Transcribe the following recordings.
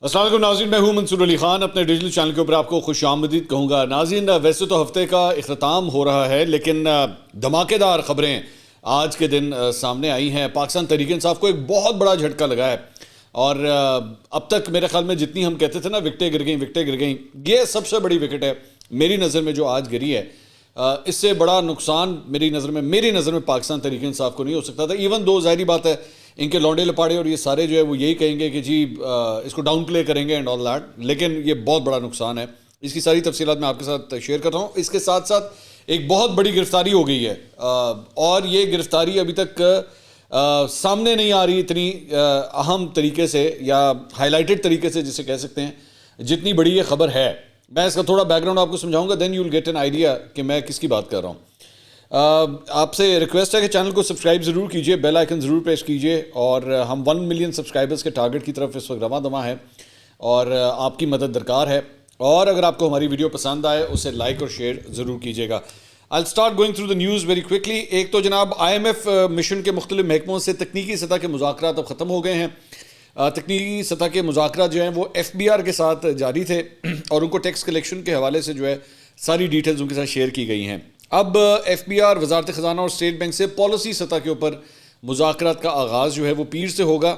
السلام علیکم ناظرین، میں ہوں منصور علی خان، اپنے ڈیجیٹل چینل کے اوپر آپ کو خوش آمدید کہوں گا۔ ناظرین، ویسے تو ہفتے کا اختتام ہو رہا ہے، لیکن دھماکے دار خبریں آج کے دن سامنے آئی ہیں۔ پاکستان تحریک انصاف کو ایک بہت بڑا جھٹکا لگا ہے، اور اب تک میرے خیال میں جتنی ہم کہتے تھے نا وکٹیں گر گئیں، یہ سب سے بڑی وکٹ ہے میری نظر میں جو آج گری ہے۔ اس سے بڑا نقصان میری نظر میں پاکستان تحریک انصاف کو نہیں ہو سکتا تھا۔ ایون دو ظاہری بات ہے ان کے لونڈے لپاڑے اور یہ سارے جو ہے وہ یہی کہیں گے کہ جی اس کو ڈاؤن پلے کریں گے اینڈ آل دیٹ، لیکن یہ بہت بڑا نقصان ہے۔ اس کی ساری تفصیلات میں آپ کے ساتھ شیئر کر رہا ہوں۔ اس کے ساتھ ساتھ ایک بہت بڑی گرفتاری ہو گئی ہے، اور یہ گرفتاری ابھی تک سامنے نہیں آ رہی اتنی اہم طریقے سے یا ہائی لائٹڈ طریقے سے جسے کہہ سکتے ہیں، جتنی بڑی یہ خبر ہے۔ میں اس کا تھوڑا بیک گراؤنڈ آپ کو سمجھاؤں گا، then you will get an idea کہ میں کس کی بات کر رہا ہوں۔ آپ سے ریکویسٹ ہے کہ چینل کو سبسکرائب ضرور کیجئے، بیل آئیکن ضرور پریس کیجئے، اور ہم 1 ملین سبسکرائبرز کے ٹارگٹ کی طرف اس وقت رواں دواں ہے، اور آپ کی مدد درکار ہے۔ اور اگر آپ کو ہماری ویڈیو پسند آئے اسے لائک اور شیئر ضرور کیجئے گا۔ I'll start going through the news very quickly۔ ایک تو جناب IMF مشن کے مختلف محکموں سے تکنیکی سطح کے مذاکرات اب ختم ہو گئے ہیں۔ تکنیکی سطح کے مذاکرات جو ہیں وہ FBR کے ساتھ جاری تھے، اور ان کو ٹیکس کلیکشن کے حوالے سے جو ہے ساری ڈیٹیلز ان کے ساتھ شیئر کی گئی ہیں۔ اب FBR، وزارت خزانہ اور اسٹیٹ بینک سے پالیسی سطح کے اوپر مذاکرات کا آغاز جو ہے وہ پیر سے ہوگا،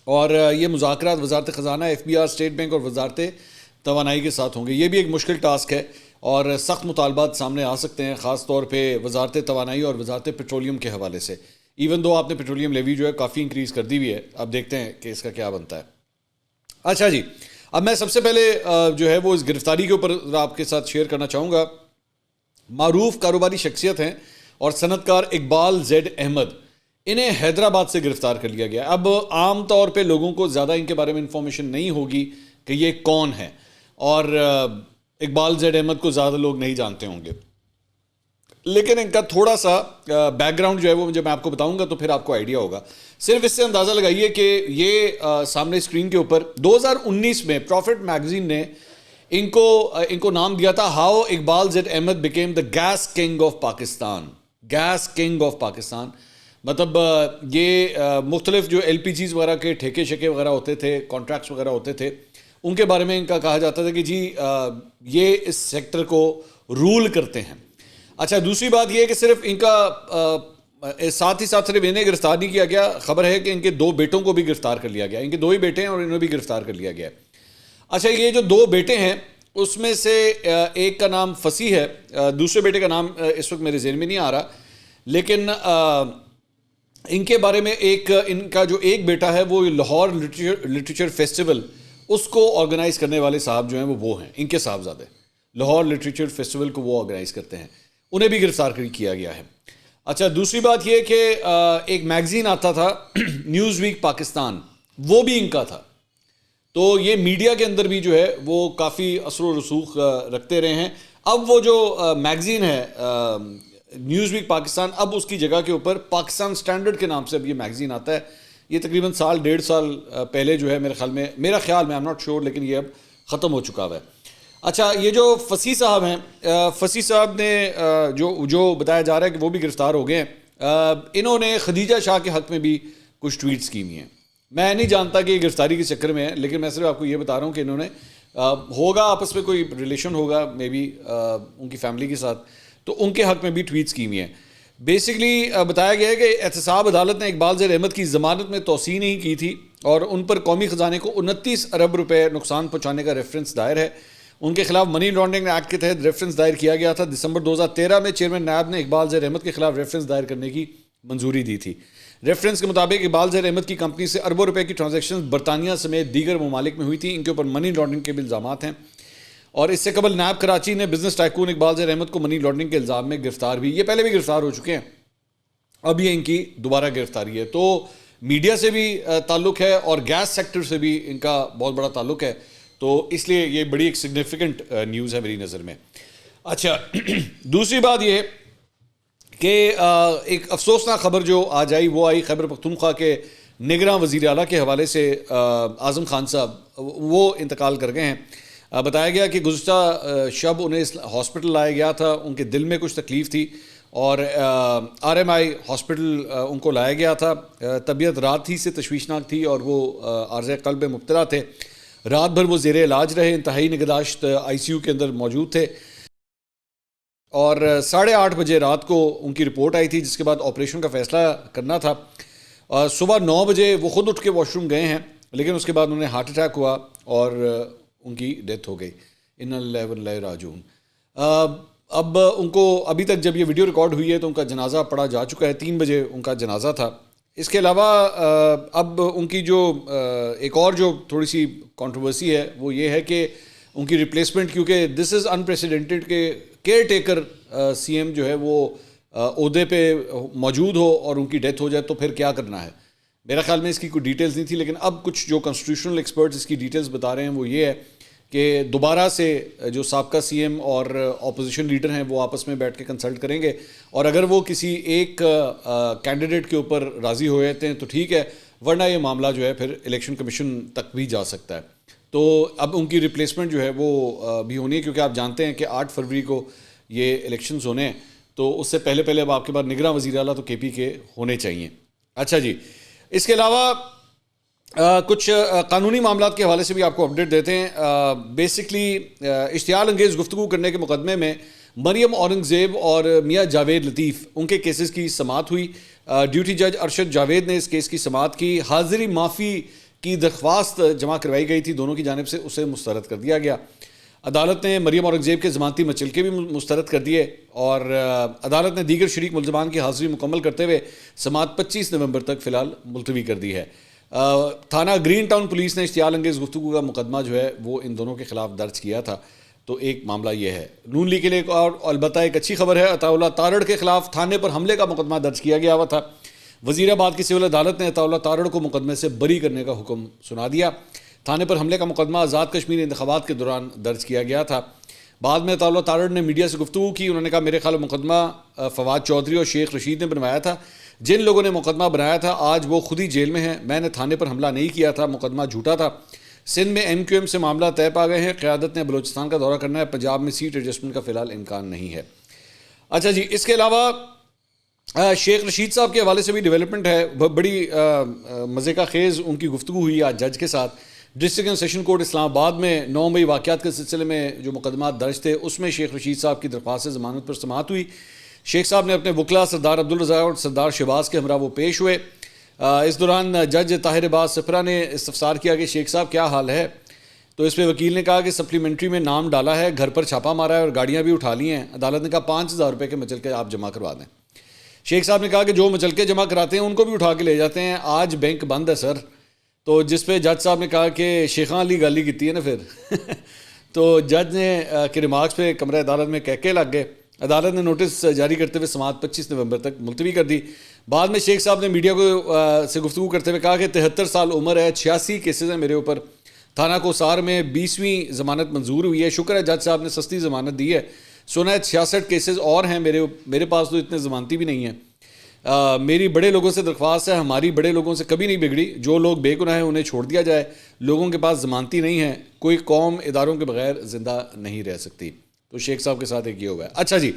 اور یہ مذاکرات وزارت خزانہ، FBR، اسٹیٹ بینک اور وزارت توانائی کے ساتھ ہوں گے۔ یہ بھی ایک مشکل ٹاسک ہے، اور سخت مطالبات سامنے آ سکتے ہیں، خاص طور پہ وزارت توانائی اور وزارت پیٹرولیم کے حوالے سے۔ ایون دو آپ نے پیٹرولیم لیوی جو ہے کافی انکریز کر دی ہوئی ہے، اب دیکھتے ہیں کہ اس کا کیا بنتا ہے۔ اچھا جی، اب میں سب سے پہلے جو ہے وہ اس گرفتاری کے اوپر آپ کے ساتھ شیئر کرنا چاہوں گا۔ معروف کاروباری شخصیت ہیں اور صنعت کار اقبال زیڈ احمد، انہیں حیدرآباد سے گرفتار کر لیا گیا۔ اب عام طور پہ لوگوں کو زیادہ ان کے بارے میں انفارمیشن نہیں ہوگی کہ یہ کون ہے، اور اقبال زیڈ احمد کو زیادہ لوگ نہیں جانتے ہوں گے، لیکن ان کا تھوڑا سا بیک گراؤنڈ جو ہے وہ جب میں آپ کو بتاؤں گا تو پھر آپ کو آئیڈیا ہوگا۔ صرف اس سے اندازہ لگائیے کہ یہ سامنے اسکرین کے اوپر 2019 میں پروفٹ میگزین نے ان کو نام دیا تھا how Iqbal Z Ahmed became the gas king of Pakistan. Gas king of Pakistan مطلب یہ مختلف جو LPGs وغیرہ کے ٹھیکے شکے وغیرہ ہوتے تھے، کانٹریکٹس وغیرہ ہوتے تھے، ان کے بارے میں ان کا کہا جاتا تھا کہ جی یہ اس سیکٹر کو رول کرتے ہیں۔ اچھا، دوسری بات یہ ہے کہ صرف ان کا ساتھ ہی ساتھ صرف انہیں گرفتار نہیں کیا گیا، خبر ہے کہ ان کے 2 بیٹوں کو بھی گرفتار کر لیا گیا۔ ان کے 2 ہی بیٹے ہیں اور انہیں بھی گرفتار کر لیا گیا ہے۔ اچھا، یہ جو 2 بیٹے ہیں اس میں سے ایک کا نام فصیح ہے، دوسرے بیٹے کا نام اس وقت میرے ذہن میں نہیں آ رہا، لیکن ان کے بارے میں ان کا جو ایک بیٹا ہے وہ لاہور لٹریچر فیسٹیول اس کو آرگنائز کرنے والے صاحب جو ہیں وہ ہیں، ان کے صاحبزادے لاہور لٹریچر فیسٹیول کو وہ آرگنائز کرتے ہیں، انہیں بھی گرفتار کیا گیا ہے۔ اچھا، دوسری بات یہ کہ ایک میگزین آتا تھا نیوز ویک پاکستان، وہ بھی ان کا تھا۔ تو یہ میڈیا کے اندر بھی جو ہے وہ کافی اثر و رسوخ رکھتے رہے ہیں۔ اب وہ جو میگزین ہے نیوز ویک پاکستان، اب اس کی جگہ کے اوپر پاکستان سٹینڈرڈ کے نام سے اب یہ میگزین آتا ہے۔ یہ تقریباً 1.5 سال پہلے جو ہے میرا خیال میں، I'm not sure، لیکن یہ اب ختم ہو چکا ہوا ہے۔ اچھا، یہ جو فصیح صاحب ہیں، فصیح صاحب نے جو بتایا جا رہا ہے کہ وہ بھی گرفتار ہو گئے ہیں، انہوں نے خدیجہ شاہ کے حق میں بھی کچھ ٹویٹس کی ہوئی ہیں۔ میں نہیں جانتا کہ یہ گرفتاری کے چکر میں ہے، لیکن میں صرف آپ کو یہ بتا رہا ہوں کہ انہوں نے ہوگا آپس میں کوئی ریلیشن ہوگا مے بی ان کی فیملی کے ساتھ، تو ان کے حق میں بھی ٹویٹس کی ہوئی ہیں۔ بیسکلی بتایا گیا ہے کہ احتساب عدالت نے اقبال زیڈ احمد کی ضمانت میں توسیع نہیں کی تھی، اور ان پر قومی خزانے کو 29 ارب روپے نقصان پہنچانے کا ریفرنس دائر ہے۔ ان کے خلاف منی لانڈرنگ ایکٹ کے تحت ریفرنس دائر کیا گیا تھا۔ دسمبر 2013 میں چیئرمین نیب نے اقبال زیڈ احمد کے خلاف ریفرنس دائر کرنے کی منظوری دی تھی۔ ریفرنس کے مطابق اقبال زیڈ احمد کی کمپنی سے اربوں روپے کی ٹرانزیکشن برطانیہ سمیت دیگر ممالک میں ہوئی تھیں۔ ان کے اوپر منی لانڈرنگ کے بھی الزامات ہیں، اور اس سے قبل نیب کراچی نے business tycoon Iqbal Z Ahmed کو منی لانڈرنگ کے الزام میں گرفتار بھی، یہ پہلے بھی گرفتار ہو چکے ہیں، اب یہ ان کی دوبارہ گرفتاری ہے۔ تو میڈیا سے بھی تعلق ہے اور گیس سیکٹر سے بھی ان کا بہت بڑا تعلق ہے، تو اس لیے یہ بڑی ایک سگنیفیکنٹ نیوز ہے میری نظر میں۔ اچھا، دوسری بات یہ کہ ایک افسوسناک خبر جو آج آئی وہ آئی خیبر پختونخوا کے نگراں وزیر اعلیٰ کے حوالے سے۔ اعظم خان صاحب وہ انتقال کر گئے ہیں۔ بتایا گیا کہ گزشتہ شب انہیں ہاسپٹل لایا گیا تھا، ان کے دل میں کچھ تکلیف تھی، اور RMI ہاسپٹل ان کو لایا گیا تھا۔ طبیعت رات ہی سے تشویشناک تھی اور وہ عارضہ قلب میں مبتلا تھے۔ رات بھر وہ زیر علاج رہے، انتہائی نگہداشت آئی سی یو کے اندر موجود تھے، اور 8:30 بجے رات کو ان کی رپورٹ آئی تھی، جس کے بعد آپریشن کا فیصلہ کرنا تھا۔ صبح 9 بجے وہ خود اٹھ کے واش روم گئے ہیں، لیکن اس کے بعد انہیں ہارٹ اٹیک ہوا اور ان کی ڈیتھ ہو گئی۔ انا للہ و انا الیہ راجعون۔ اب ان کو ابھی تک جب یہ ویڈیو ریکارڈ ہوئی ہے تو ان کا جنازہ پڑھا جا چکا ہے، 3 بجے ان کا جنازہ تھا۔ اس کے علاوہ اب ان کی جو ایک اور جو تھوڑی سی کنٹروورسی ہے وہ یہ ہے کہ ان کی ریپلیسمنٹ، کیونکہ دس از انپریسیڈنٹڈ کہ کیئر ٹیکر سی ایم جو ہے وہ عہدے پہ موجود ہو اور ان کی ڈیتھ ہو جائے تو پھر کیا کرنا ہے۔ میرا خیال میں اس کی کوئی ڈیٹیلز نہیں تھی، لیکن اب کچھ جو کنسٹیٹیوشنل ایکسپرٹس اس کی ڈیٹیلز بتا رہے ہیں وہ یہ ہے کہ دوبارہ سے جو سابقہ سی ایم اور اپوزیشن لیڈر ہیں وہ آپس میں بیٹھ کے کنسلٹ کریں گے، اور اگر وہ کسی ایک کینڈیڈیٹ کے اوپر راضی ہو جاتے ہیں تو ٹھیک ہے، ورنہ یہ معاملہ جو ہے پھر الیکشن کمیشن تک بھی جا سکتا ہے۔ تو اب ان کی ریپلیسمنٹ جو ہے وہ بھی ہونی ہے، کیونکہ آپ جانتے ہیں کہ 8 فروری کو یہ الیکشنز ہونے ہیں، تو اس سے پہلے اب آپ کے پاس نگراں وزیر اعلیٰ تو کے پی کے ہونے چاہیے۔ اچھا جی، اس کے علاوہ کچھ قانونی معاملات کے حوالے سے بھی آپ کو اپڈیٹ دیتے ہیں۔ بیسکلی اشتعال انگیز گفتگو کرنے کے مقدمے میں مریم اورنگزیب اور میاں جاوید لطیف ان کے کیسز کی سماعت ہوئی۔ ڈیوٹی جج ارشد جاوید نے اس کیس کی سماعت کی۔ حاضری معافی کی درخواست جمع کروائی گئی تھی دونوں کی جانب سے، اسے مسترد کر دیا گیا۔ عدالت نے مریم اورنگزیب کے ضمانتی مچلکے بھی مسترد کر دیے، اور عدالت نے دیگر شریک ملزمان کی حاضری مکمل کرتے ہوئے سماعت 25 نومبر تک فی الحال ملتوی کر دی ہے۔ تھانہ گرین ٹاؤن پولیس نے اشتعال انگیز گفتگو کا مقدمہ جو ہے وہ ان دونوں کے خلاف درج کیا تھا۔ تو ایک معاملہ یہ ہے۔ نون لیگ کے لیے اور البتہ ایک اچھی خبر ہے، عطا اللہ تارڑ کے خلاف تھانے پر حملے کا مقدمہ درج کیا گیا ہوا تھا۔ وزیر آباد کی سول عدالت نے عطا اللہ تارڑ کو مقدمے سے بری کرنے کا حکم سنا دیا۔ تھانے پر حملے کا مقدمہ آزاد کشمیر انتخابات کے دوران درج کیا گیا تھا۔ بعد میں عطا اللہ تارڑ نے میڈیا سے گفتگو کی، انہوں نے کہا میرے خیال مقدمہ فواد چودھری اور شیخ رشید نے بنوایا تھا۔ جن لوگوں نے مقدمہ بنایا تھا آج وہ خود ہی جیل میں ہیں، میں نے تھانے پر حملہ نہیں کیا تھا، مقدمہ جھوٹا تھا۔ سندھ میں ایم کیو ایم سے معاملہ طے پا گئے ہیں، قیادت نے بلوچستان کا دورہ کرنا ہے، پنجاب میں سیٹ ایڈجسٹمنٹ کا فی الحال امکان نہیں ہے۔ اچھا جی، اس کے علاوہ شیخ رشید صاحب کے حوالے سے بھی ڈیولپمنٹ ہے، بڑی مزے کا خیز ان کی گفتگو ہوئی آج جج کے ساتھ۔ ڈسٹرکٹ اینڈ سیشن کورٹ اسلام آباد میں 9 مئی واقعات کے سلسلے میں جو مقدمات درج تھے اس میں شیخ رشید صاحب کی درخواست ضمانت پر سماعت ہوئی۔ شیخ صاحب نے اپنے وکلا سردار عبدالرضا اور سردار شہباز کے ہمراہ وہ پیش ہوئے۔ اس دوران جج طاہر باز سپرا نے استفسار کیا کہ شیخ صاحب کیا حال ہے، تو اس پہ وکیل نے کہا کہ سپلیمنٹری میں نام ڈالا ہے، گھر پر چھاپا مارا ہے اور گاڑیاں بھی اٹھا لی ہیں۔ عدالت نے کہا 5,000 روپے کے مچلکے آپ جمع کروا دیں۔ شیخ صاحب نے کہا کہ جو مچلکے جمع کراتے ہیں ان کو بھی اٹھا کے لے جاتے ہیں، آج بینک بند ہے سر۔ تو جس پہ جج صاحب نے کہا کہ شیخاں علی گالی کیتی ہے نا پھر تو جج نے کے ریمارکس پہ کمرہ عدالت میں کہکے لگ گئے۔ عدالت نے نوٹس جاری کرتے ہوئے سماعت 25 نومبر تک ملتوی کر دی۔ بعد میں شیخ صاحب نے میڈیا کو سے گفتگو کرتے ہوئے کہا کہ 73 سال عمر ہے، 86 کیسز ہیں میرے اوپر، تھانہ کوسار میں 20ویں ضمانت منظور ہوئی ہے، شکر ہے جج صاحب نے سستی ضمانت دی ہے، سنا ہے 66 کیسز اور ہیں میرے پاس تو اتنے ضمانتی بھی نہیں ہیں۔ میری بڑے لوگوں سے درخواست ہے، ہماری بڑے لوگوں سے کبھی نہیں بگڑی، جو لوگ بے گناہ ہیں انہیں چھوڑ دیا جائے، لوگوں کے پاس ضمانتی نہیں ہے، کوئی قوم اداروں کے بغیر زندہ نہیں رہ سکتی۔ تو شیخ صاحب کے ساتھ ایک یہ ہوا ہے۔ اچھا جی،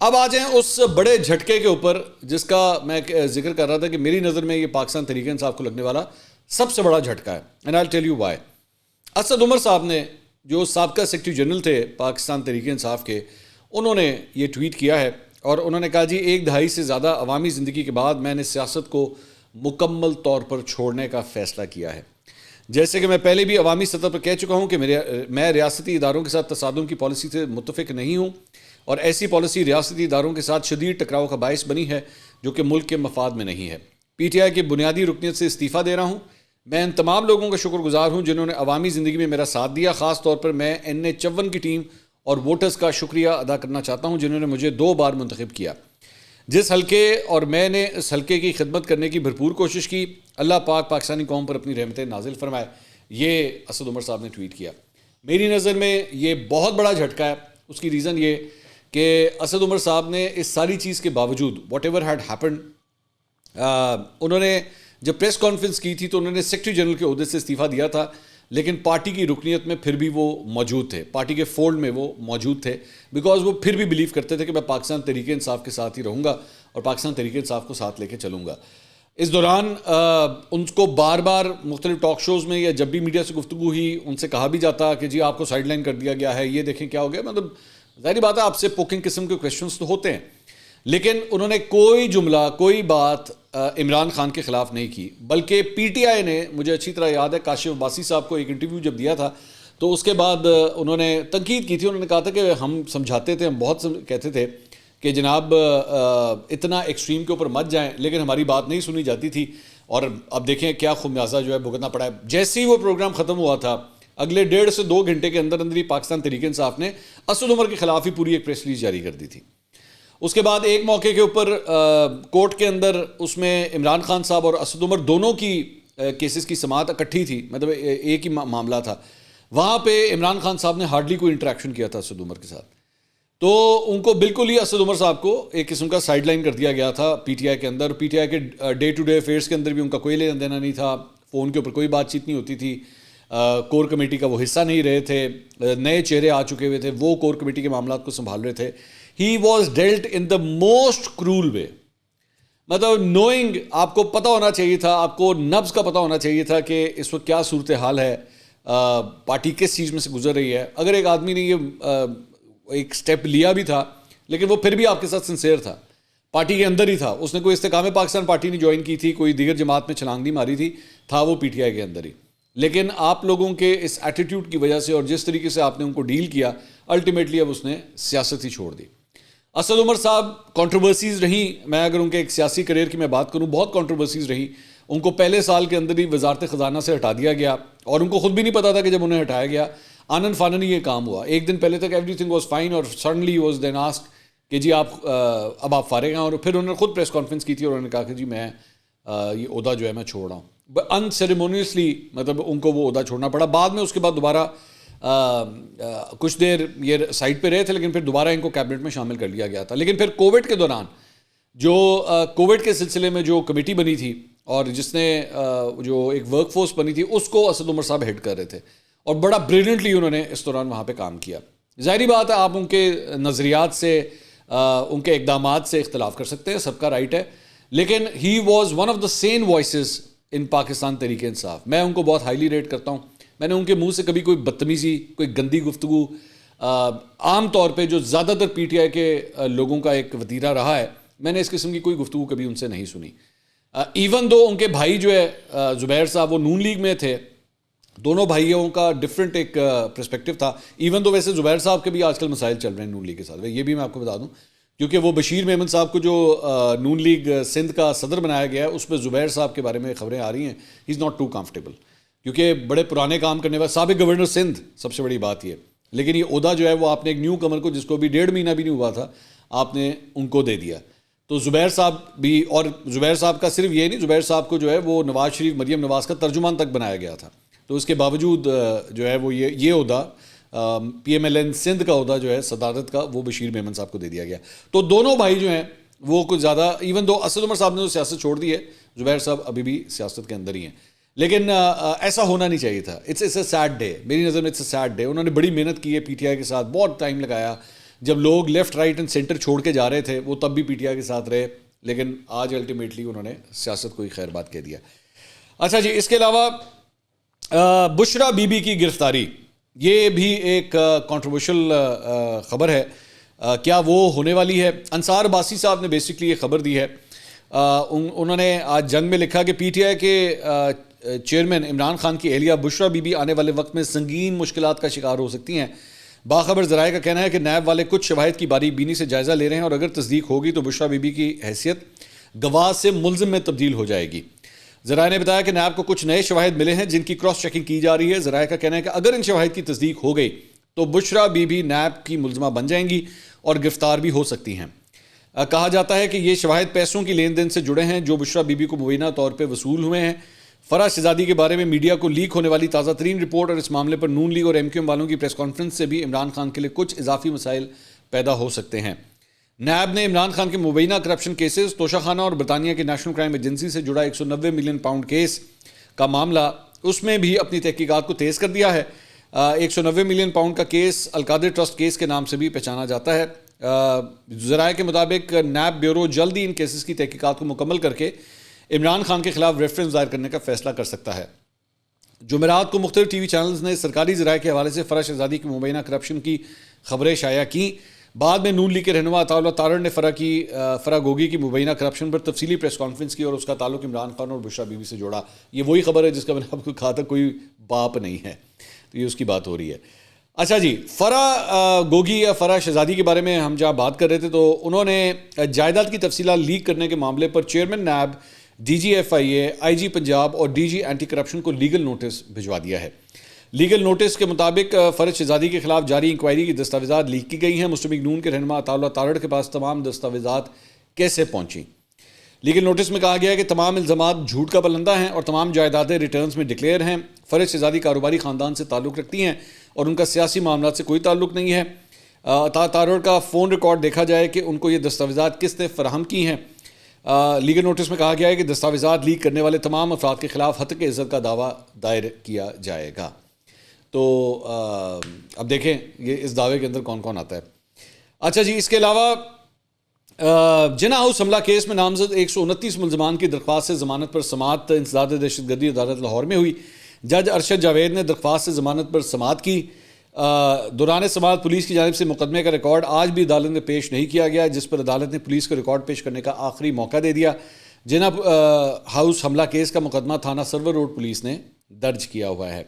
اب آ جائیں اس بڑے جھٹکے کے اوپر جس کا میں ذکر کر رہا تھا کہ میری نظر میں یہ پاکستان تحریک انصاف کو لگنے والا سب سے بڑا جھٹکا ہے، and I will tell you why. Asad Umar صاحب نے، جو سابقہ سیکرٹری جنرل تھے پاکستان تحریک انصاف کے، انہوں نے یہ ٹویٹ کیا ہے اور انہوں نے کہا جی 1 دہائی سے زیادہ عوامی زندگی کے بعد میں نے سیاست کو مکمل طور پر چھوڑنے کا فیصلہ کیا ہے۔ جیسے کہ میں پہلے بھی عوامی سطح پر کہہ چکا ہوں کہ میں ریاستی اداروں کے ساتھ تصادم کی پالیسی سے متفق نہیں ہوں، اور ایسی پالیسی ریاستی اداروں کے ساتھ شدید ٹکراؤ کا باعث بنی ہے جو کہ ملک کے مفاد میں نہیں ہے۔ پی ٹی آئی کی بنیادی رکنیت سے استعفیٰ دے رہا ہوں۔ میں ان تمام لوگوں کا شکر گزار ہوں جنہوں نے عوامی زندگی میں میرا ساتھ دیا، خاص طور پر میں NH54 کی ٹیم اور ووٹرز کا شکریہ ادا کرنا چاہتا ہوں جنہوں نے مجھے 2 بار منتخب کیا، جس حلقے اور میں نے اس حلقے کی خدمت کرنے کی بھرپور کوشش کی۔ اللہ پاک پاکستانی قوم پر اپنی رحمتیں نازل فرمائے۔ یہ اسد عمر صاحب نے ٹویٹ کیا۔ میری نظر میں یہ بہت بڑا جھٹکا ہے۔ اس کی ریزن یہ کہ اسد عمر صاحب نے اس ساری چیز کے باوجود واٹ ایور ہیڈ ہیپنڈ، انہوں نے جب پریس کانفرنس کی تھی تو انہوں نے سیکرٹری جنرل کے عہدے سے استعفیٰ دیا تھا، لیکن پارٹی کی رکنیت میں پھر بھی وہ موجود تھے، پارٹی کے فولڈ میں وہ موجود تھے، بیکاز وہ پھر بھی بلیو کرتے تھے کہ میں پاکستان تحریک انصاف کے ساتھ ہی رہوں گا اور پاکستان تحریک انصاف کو ساتھ لے کے چلوں گا۔ اس دوران ان کو بار بار مختلف ٹاک شوز میں یا جب بھی میڈیا سے گفتگو ہوئی ان سے کہا بھی جاتا کہ جی آپ کو سائڈ لائن کر دیا گیا ہے, یہ دیکھیں کیا ہو گیا. مطلب ظاہری بات ہے آپ سے پوکنگ قسم کے کویشچنس تو ہوتے ہیں, لیکن انہوں نے کوئی جملہ کوئی بات عمران خان کے خلاف نہیں کی. بلکہ پی ٹی آئی نے, مجھے اچھی طرح یاد ہے کاشف عباسی صاحب کو ایک انٹرویو جب دیا تھا تو اس کے بعد انہوں نے تنقید کی تھی. انہوں نے کہا تھا کہ ہم سمجھاتے تھے, ہم بہت کہتے تھے کہ جناب اتنا ایکسٹریم کے اوپر مت جائیں, لیکن ہماری بات نہیں سنی جاتی تھی. اور اب دیکھیں کیا خمیازہ جو ہے بھگتنا پڑا ہے. جیسے ہی وہ پروگرام ختم ہوا تھا اگلے 1.5 سے 2 گھنٹے کے اندر اندر ہی پاکستان تحریک انصاف نے اسد عمر کے خلاف ہی پوری ایک پریس ریلیز جاری کر دی تھی. اس کے بعد ایک موقع کے اوپر کورٹ کے اندر اس میں عمران خان صاحب اور اسد عمر دونوں کی کیسز کی سماعت اکٹھی تھی, مطلب ایک ہی معاملہ تھا. وہاں پہ عمران خان صاحب نے ہارڈلی کوئی انٹریکشن کیا تھا اسد عمر کے ساتھ, تو ان کو بالکل ہی اسد عمر صاحب کو ایک قسم کا سائڈ لائن کر دیا گیا تھا پی ٹی آئی کے اندر. پی ٹی آئی کے ڈے ٹو ڈے افیئرس کے اندر بھی ان کا کوئی لینا دینا نہیں تھا, فون کے اوپر کوئی بات چیت نہیں ہوتی تھی, کور کمیٹی کا وہ حصہ نہیں رہے تھے, نئے چہرے آ چکے ہوئے تھے, وہ کور کمیٹی کے معاملات کو سنبھال رہے تھے. He was dealt in the most cruel way. مطلب نوئنگ, آپ کو پتہ ہونا چاہیے تھا, آپ کو نبض کا پتہ ہونا چاہیے تھا کہ اس وقت کیا صورتحال ہے, پارٹی کس چیز میں سے گزر رہی ہے. اگر ایک آدمی نے یہ ایک سٹیپ لیا بھی تھا لیکن وہ پھر بھی آپ کے ساتھ سنسیئر تھا, پارٹی کے اندر ہی تھا, اس نے کوئی استحکام پاکستان پارٹی نہیں جوائن کی تھی, کوئی دیگر جماعت میں چھلانگ نہیں ماری تھی, تھا وہ پی ٹی آئی کے اندر ہی. لیکن آپ لوگوں کے اس ایٹیٹیوڈ کی وجہ سے اور جس طریقے سے آپ نے ان کو ڈیل کیا, الٹیمیٹلی اب اس نے سیاست ہی چھوڑ دی. اسد عمر صاحب کنٹروورسیز رہیں, میں اگر ان کے ایک سیاسی کریئر کی میں بات کروں, بہت کنٹروورسیز رہیں. ان کو پہلے سال کے اندر ہی وزارت خزانہ سے ہٹا دیا گیا اور ان کو خود بھی نہیں پتا تھا کہ جب انہیں ہٹایا گیا آنن فانن یہ کام ہوا. ایک دن پہلے تک ایوری تھنگ واز فائن اور سڈنلی واز دین آسک کہ جی اب آپ فارغ ہیں. اور پھر انہوں نے خود پریس کانفرنس کی تھی اور انہوں نے کہا کہ جی میں یہ عہدہ جو ہے میں چھوڑ رہا ہوں. ان سیریمونیسلی مطلب ان کو وہ عہدہ چھوڑنا پڑا. بعد میں اس کے بعد دوبارہ کچھ دیر یہ سائٹ پہ رہے تھے, لیکن پھر دوبارہ ان کو کیبنٹ میں شامل کر لیا گیا تھا. لیکن پھر کووڈ کے دوران جو کووڈ کے سلسلے میں جو کمیٹی بنی تھی اور جس نے جو ایک ورک فورس بنی تھی اس کو اسد عمر صاحب ہیڈ کر رہے تھے اور بڑا بریلینٹلی انہوں نے اس دوران وہاں پہ کام کیا. ظاہری بات ہے آپ ان کے نظریات سے ان کے اقدامات سے اختلاف کر سکتے ہیں, سب کا رائٹ ہے, لیکن he was one of the sane voices in Pakistan Tehreek Insaf. میں ان کو بہت ہائیلی ریٹ کرتا ہوں. میں نے ان کے منہ سے کبھی کوئی بدتمیزی, کوئی گندی گفتگو, عام طور پہ جو زیادہ تر پی ٹی آئی کے لوگوں کا ایک وتیرہ رہا ہے, میں نے اس قسم کی کوئی گفتگو کبھی ان سے نہیں سنی. ایون دو ان کے بھائی جو ہے زبیر صاحب وہ نون لیگ میں تھے, دونوں بھائیوں کا ڈفرینٹ ایک پرسپیکٹو تھا. ایون دو ویسے زبیر صاحب کے بھی آج کل مسائل چل رہے ہیں نون لیگ کے ساتھ, یہ بھی میں آپ کو بتا دوں, کیونکہ وہ بشیر میمن صاحب کو جو نون لیگ سندھ کا صدر بنایا گیا ہے اس پہ زبیر صاحب کے بارے میں خبریں آ رہی ہیں ہی از ناٹ ٹو کمفرٹیبل, کیونکہ بڑے پرانے کام کرنے والے سابق گورنر سندھ, سب سے بڑی بات یہ. لیکن یہ عہدہ جو ہے وہ آپ نے ایک نیو کمر کو, جس کو بھی 1.5 مہینہ بھی نہیں ہوا تھا, آپ نے ان کو دے دیا. تو زبیر صاحب بھی, اور زبیر صاحب کا صرف یہ نہیں, زبیر صاحب کو جو ہے وہ نواز شریف مریم نواز کا ترجمان تک بنایا گیا تھا. تو اس کے باوجود جو ہے وہ یہ عہدہ P M L N Sindh کا عہدہ جو ہے صدارت کا, وہ بشیر میمن صاحب کو دے دیا گیا. تو دونوں بھائی جو ہیں وہ کچھ زیادہ, ایون دو اسد عمر صاحب نے تو سیاست چھوڑ دی ہے, زبیر صاحب ابھی بھی سیاست کے اندر ہی ہیں. لیکن ایسا ہونا نہیں چاہیے تھا. اٹس اے سیڈ ڈے, میری نظر میں اٹس اے سیڈ ڈے. انہوں نے بڑی محنت کی ہے پی ٹی آئی کے ساتھ, بہت ٹائم لگایا. جب لوگ لیفٹ رائٹ اینڈ سینٹر چھوڑ کے جا رہے تھے وہ تب بھی پی ٹی آئی کے ساتھ رہے, لیکن آج الٹیمیٹلی انہوں نے سیاست کو ہی خیر بات کہہ دیا. اچھا جی, اس کے علاوہ بشرا بی بی کی گرفتاری, یہ بھی ایک کنٹروورشل خبر ہے. کیا وہ ہونے والی ہے؟ انصار عباسی صاحب نے بیسکلی یہ خبر دی ہے. انہوں نے آج جنگ میں لکھا کہ پی ٹی آئی کے چیئرمین عمران خان کی اہلیہ بشرا بی بی آنے والے وقت میں سنگین مشکلات کا شکار ہو سکتی ہیں. باخبر ذرائع کا کہنا ہے کہ نیب والے کچھ شواہد کی باریک بینی سے جائزہ لے رہے ہیں اور اگر تصدیق ہوگی تو بشرا بی بی کی حیثیت گواہ سے ملزم میں تبدیل ہو جائے گی. ذرائع نے بتایا کہ نیب کو کچھ نئے شواہد ملے ہیں جن کی کراس چیکنگ کی جا رہی ہے. ذرائع کا کہنا ہے کہ اگر ان شواہد کی تصدیق ہو گئی تو بشرا بی بی نیب کی ملزمہ بن جائیں گی اور گرفتار بھی ہو سکتی ہیں. کہا جاتا ہے کہ یہ شواہد پیسوں کی لین دین سے جڑے ہیں جو بشرا بی بی کو مبینہ طور پہ وصول ہوئے ہیں. فرح شہزادی کے بارے میں میڈیا کو لیک ہونے والی تازہ ترین رپورٹ اور اس معاملے پر نون لیگ اور ایم کیو ایم والوں کی پریس کانفرنس سے بھی عمران خان کے لیے کچھ اضافی مسائل پیدا ہو سکتے ہیں. نیب نے عمران خان کے مبینہ کرپشن کیسز, توشہ خانہ اور برطانیہ کی نیشنل کرائم ایجنسی سے جڑا 190 ملین پاؤنڈ کیس کا معاملہ, اس میں بھی اپنی تحقیقات کو تیز کر دیا ہے. 190 ملین پاؤنڈ کا کیس القادر ٹرسٹ کیس کے نام سے بھی پہچانا جاتا ہے. ذرائع کے مطابق نیب بیورو جلد ہی ان کیسز کی تحقیقات کو مکمل کر کے عمران خان کے خلاف ریفرنس دائر کرنے کا فیصلہ کر سکتا ہے۔ جمعرات کو مختلف ٹی وی چینلز نے سرکاری ذرائع کے حوالے سے فرح شہزادی کی مبینہ کرپشن کی خبریں شائع کیں۔ بعد میں نون لیگ کے رہنما عطا اللہ تارڑ نے فرح گوگی کی مبینہ کرپشن پر تفصیلی پریس کانفرنس کی اور اس کا تعلق عمران خان اور بشرا بی بی سے جوڑا۔ یہ وہی خبر ہے جس کا میں نے آپ کو کہا تھا کوئی باپ نہیں ہے، تو یہ اس کی بات ہو رہی ہے۔ اچھا جی، فرح گوگی یا فرح شہزادی کے بارے میں ہم جہاں بات کر رہے تھے تو انہوں نے جائیداد کی تفصیلات لیک کرنے کے معاملے پر chairman NAB, D G F I A, I G Punjab اور ڈی جی اینٹی کرپشن کو لیگل نوٹس بھجوا دیا ہے۔ لیگل نوٹس کے مطابق فرح شہزادی کے خلاف جاری انکوائری کی دستاویزات لیک کی گئی ہیں۔ مسلم لیگ نون کے رہنما عطا اللہ تارڑ کے پاس تمام دستاویزات کیسے پہنچیں؟ لیگل نوٹس میں کہا گیا ہے کہ تمام الزامات جھوٹ کا پلندہ ہیں اور تمام جائیدادیں ریٹرنز میں ڈکلیئر ہیں۔ فرح شہزادی کاروباری خاندان سے تعلق رکھتی ہیں اور ان کا سیاسی معاملات سے کوئی تعلق نہیں ہے۔ عطا تارڑ کا فون ریکارڈ دیکھا جائے کہ ان کو یہ دستاویزات کس نے فراہم کی ہیں۔ لیگل نوٹس میں کہا گیا ہے کہ دستاویزات لیک کرنے والے تمام افراد کے خلاف ہتک عزت کا دعویٰ دائر کیا جائے گا۔ تو اب دیکھیں یہ اس دعوے کے اندر کون کون آتا ہے۔ اچھا جی، اس کے علاوہ جنا ہاؤس حملہ کیس میں نامزد 129 ملزمان کی درخواست سے ضمانت پر سماعت انسداد دہشت گردی عدالت لاہور میں ہوئی۔ جج ارشد جاوید نے درخواست سے ضمانت پر سماعت کی۔ دوران سماعت پولیس کی جانب سے مقدمے کا ریکارڈ آج بھی عدالت میں پیش نہیں کیا گیا، جس پر عدالت نے پولیس کو ریکارڈ پیش کرنے کا آخری موقع دے دیا۔ جنا ہاؤس حملہ کیس کا مقدمہ تھانہ سرور روڈ پولیس نے درج کیا ہوا ہے۔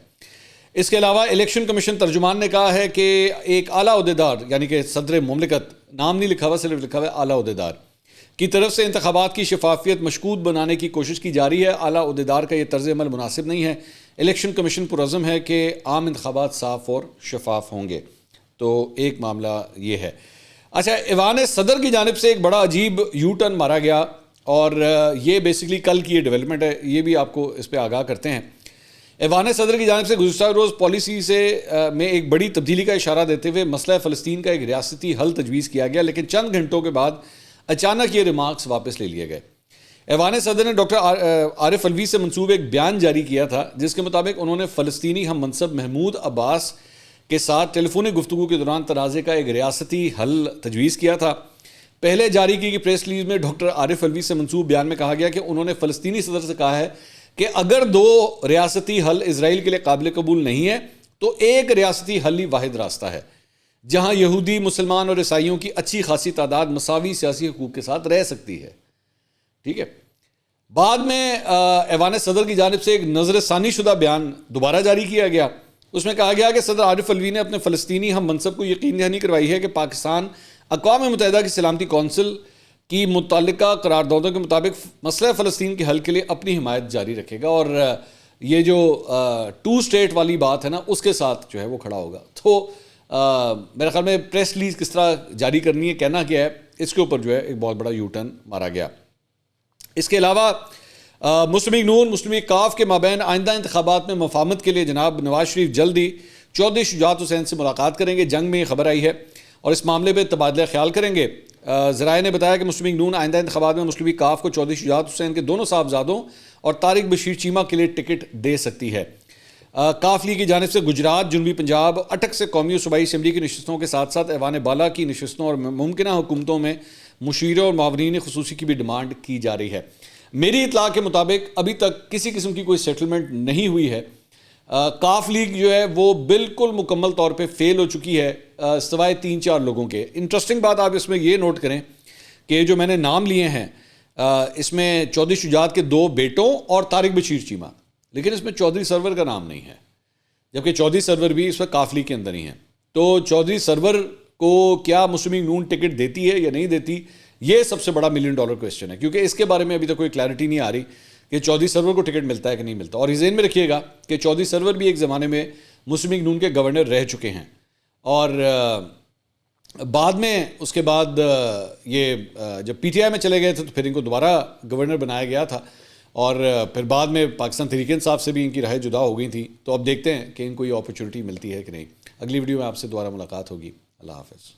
اس کے علاوہ الیکشن کمیشن ترجمان نے کہا ہے کہ ایک اعلیٰ عہدیدار یعنی کہ صدر مملکت، نام نہیں لکھا ہوا، صرف لکھا ہوا ہے اعلیٰ عہدیدار کی طرف سے انتخابات کی شفافیت مشکوک بنانے کی کوشش کی جا رہی ہے۔ اعلیٰ عہدیدار کا یہ طرز عمل مناسب نہیں ہے۔ الیکشن کمیشن پرعزم ہے کہ عام انتخابات صاف اور شفاف ہوں گے۔ تو ایک معاملہ یہ ہے۔ اچھا، ایوان صدر کی جانب سے ایک بڑا عجیب یو ٹرن مارا گیا اور یہ بیسیکلی کل کی یہ ڈیولپمنٹ ہے، یہ بھی آپ کو اس پہ آگاہ کرتے ہیں۔ ایوان صدر کی جانب سے گزشتہ روز پالیسی میں ایک بڑی تبدیلی کا اشارہ دیتے ہوئے مسئلہ فلسطین کا ایک ریاستی حل تجویز کیا گیا، لیکن چند گھنٹوں کے بعد اچانک یہ ریمارکس واپس لے لیے گئے۔ ایوان صدر نے ڈاکٹر عارف علوی سے منسوب ایک بیان جاری کیا تھا جس کے مطابق انہوں نے فلسطینی ہم منصب محمود عباس کے ساتھ ٹیلی فونی گفتگو کے دوران تنازع کا ایک ریاستی حل تجویز کیا تھا۔ پہلے جاری کی گئی پریس ریلیز میں ڈاکٹر عارف علوی سے منسوب بیان میں کہا گیا کہ انہوں نے فلسطینی صدر سے کہا ہے کہ اگر دو ریاستی حل اسرائیل کے لیے قابل قبول نہیں ہے تو ایک ریاستی حل ہی واحد راستہ ہے جہاں یہودی، مسلمان اور عیسائیوں کی اچھی خاصی تعداد مساوی سیاسی حقوق کے ساتھ رہ سکتی ہے۔ ٹھیک ہے۔ بعد میں ایوان صدر کی جانب سے ایک نظر ثانی شدہ بیان دوبارہ جاری کیا گیا۔ اس میں کہا گیا کہ صدر عارف علوی نے اپنے فلسطینی ہم منصب کو یقین دہانی کروائی ہے کہ پاکستان اقوام متحدہ کی سلامتی کونسل کی متعلقہ قراردادوں کے مطابق مسئلہ فلسطین کے حل کے لیے اپنی حمایت جاری رکھے گا اور یہ جو 2 اسٹیٹ والی بات ہے نا اس کے ساتھ جو ہے وہ کھڑا ہوگا۔ تو میرے خیال میں پریس ریلیز کس طرح جاری کرنی ہے، کہنا کیا ہے، اس کے اوپر جو ہے ایک بہت بڑا یو ٹرن مارا گیا۔ اس کے علاوہ مسلم لیگ نون، مسلم لیگ کاف کے مابین آئندہ انتخابات میں مفاہمت کے لیے جناب نواز شریف جلد ہی چودھری شجاعت حسین سے ملاقات کریں گے۔ جنگ میں یہ خبر آئی ہے اور اس معاملے پہ تبادلہ خیال کریں گے۔ ذرائع نے بتایا کہ مسلم لیگ نون آئندہ انتخابات میں مسلم لیگ کاف کو چودھری شجاعت حسین کے دونوں صاحبزادوں اور طارق بشیر چیمہ کے لیے ٹکٹ دے سکتی ہے۔ کاف لیگ کی جانب سے گجرات، جنوبی پنجاب، اٹک سے قومی و صوبائی اسمبلی کی نشستوں کے ساتھ ساتھ ایوان بالا کی نشستوں اور ممکنہ حکومتوں میں مشیروں اور معاونین خصوصی کی بھی ڈیمانڈ کی جا رہی ہے۔ میری اطلاع کے مطابق ابھی تک کسی قسم کی کوئی سیٹلمنٹ نہیں ہوئی ہے۔ کاف لیگ جو ہے وہ بالکل مکمل طور پہ فیل ہو چکی ہے سوائے 3-4 لوگوں کے۔ انٹرسٹنگ بات آپ اس میں یہ نوٹ کریں کہ جو میں نے نام لیے ہیں اس میں چودھری شجاعت کے 2 بیٹوں اور طارق بشیر چیمہ، لیکن اس میں چودھری سرور کا نام نہیں ہے، جبکہ چودھری سرور بھی اس وقت کاف لیگ کے اندر ہی ہیں۔ تو چودھری سرور کو کیا مسلم لیگ نون ٹکٹ دیتی ہے یا نہیں دیتی، یہ سب سے بڑا $1 ملین کویسچن ہے، کیونکہ اس کے بارے میں ابھی تک کوئی کلیئرٹی نہیں آ رہی کہ چودھری سرور کو ٹکٹ ملتا ہے کہ نہیں ملتا۔ اور یہ ذہن میں رکھیے گا کہ چودھری سرور بھی ایک زمانے میں مسلم لیگ نون کے گورنر رہ چکے ہیں اور بعد میں اس کے بعد یہ جب پی ٹی آئی میں چلے گئے تھے تو پھر ان کو دوبارہ گورنر بنایا گیا تھا اور پھر بعد میں پاکستان تحریک انصاف سے بھی ان کی راہیں جدا ہو گئی تھیں۔ تو اب دیکھتے ہیں کہ ان کو یہ اپرچونٹی ملتی ہے کہ نہیں۔ اگلی ویڈیو میں آپ سے دوبارہ ملاقات ہوگی۔ اللہ حافظ۔